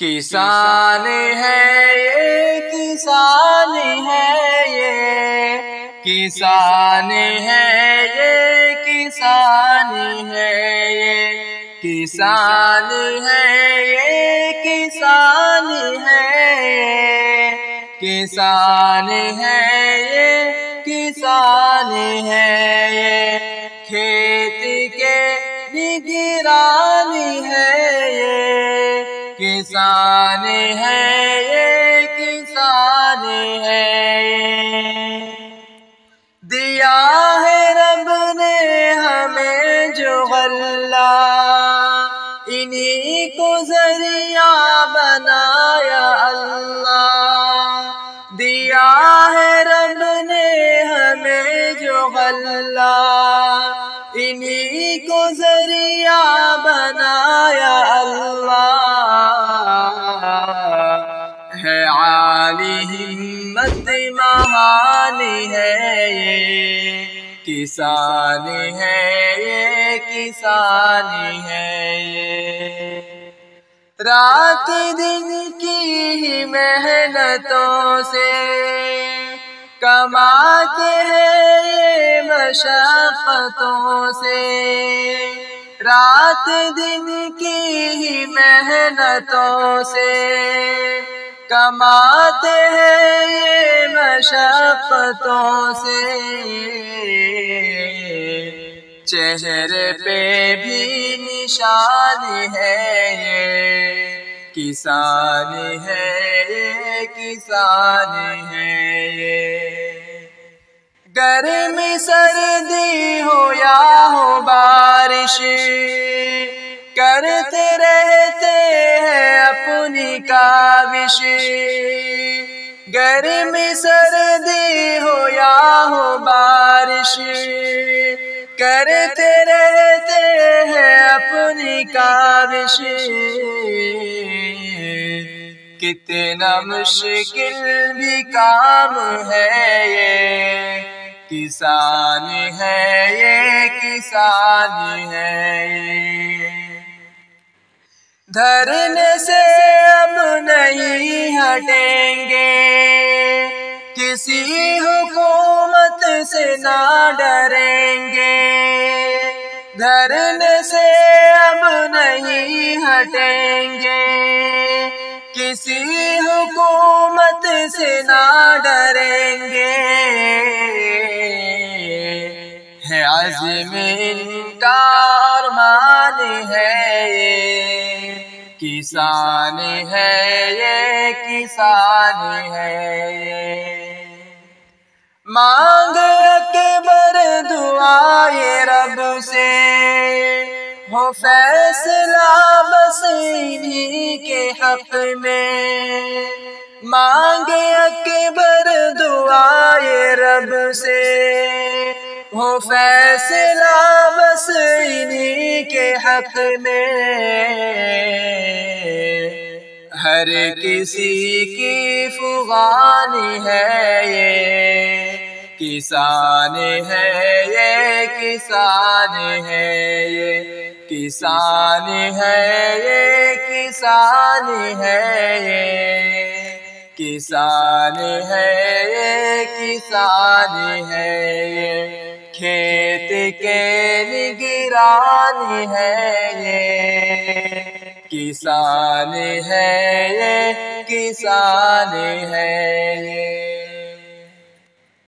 کسان ہے یہ کسان ہے یہ کسان ہے یہ کسان ہے یہ کسان ہے یہ کسان ہے یہ کسان ہے یہ کسان ہے یہ کھیت کے نگرانی ہے یہ کسان ہے یہ کسان ہے یہ دیا ہے رب نے ہمیں جو غلہ انہی کو ذریعہ بنایا اللہ دیا ہے رب نے ہمیں جو غلہ انہی کو ذریعہ بنایا اللہ ہے عالی ہمت مہانی ہے یہ کسان ہے یہ کسان ہے یہ رات دن کی محنتوں سے کماتے ہیں یہ مشقتوں سے رات دن کی محنتوں سے کماتے ہیں یہ مشقتوں سے چہرے پہ بھی نشان ہے یہ کسان ہے یہ کسان ہے یہ گرمی سردی ہو یا ہو بارش کرتے رہتے ہیں اپنی کاوش گرمی سردی ہو یا ہو بارش کرتے رہتے ہیں اپنی کاوش کتنا مشکل بھی کام ہے یہ کسان ہے یہ کسان ہے یہ دھرنے سے اب نہیں ہٹیں گے کسی حکومت سے نہ ڈریں گے دھرنے سے اب نہیں ہٹیں گے کسی حکومت سے نہ ڈریں گے ہے عزم ان کا ارمان ہے یہ کسان ہے یہ کسان ہے یہ مانگ اکبر دعائے رب سے ہو فیصلہ بس انہی کے حق میں مانگ اکبر دعائے رب سے ہو فیصلہ بس انہی کے حق میں ہر کسی کی فغان ہے یہ کسان ہے یہ کسان ہے یہ کسان ہے یہ کسان ہے یہ کسان ہے یہ کسان ہے یہ کھیت کے نگرانی ہے یہ کسان ہے یہ کسان ہے یہ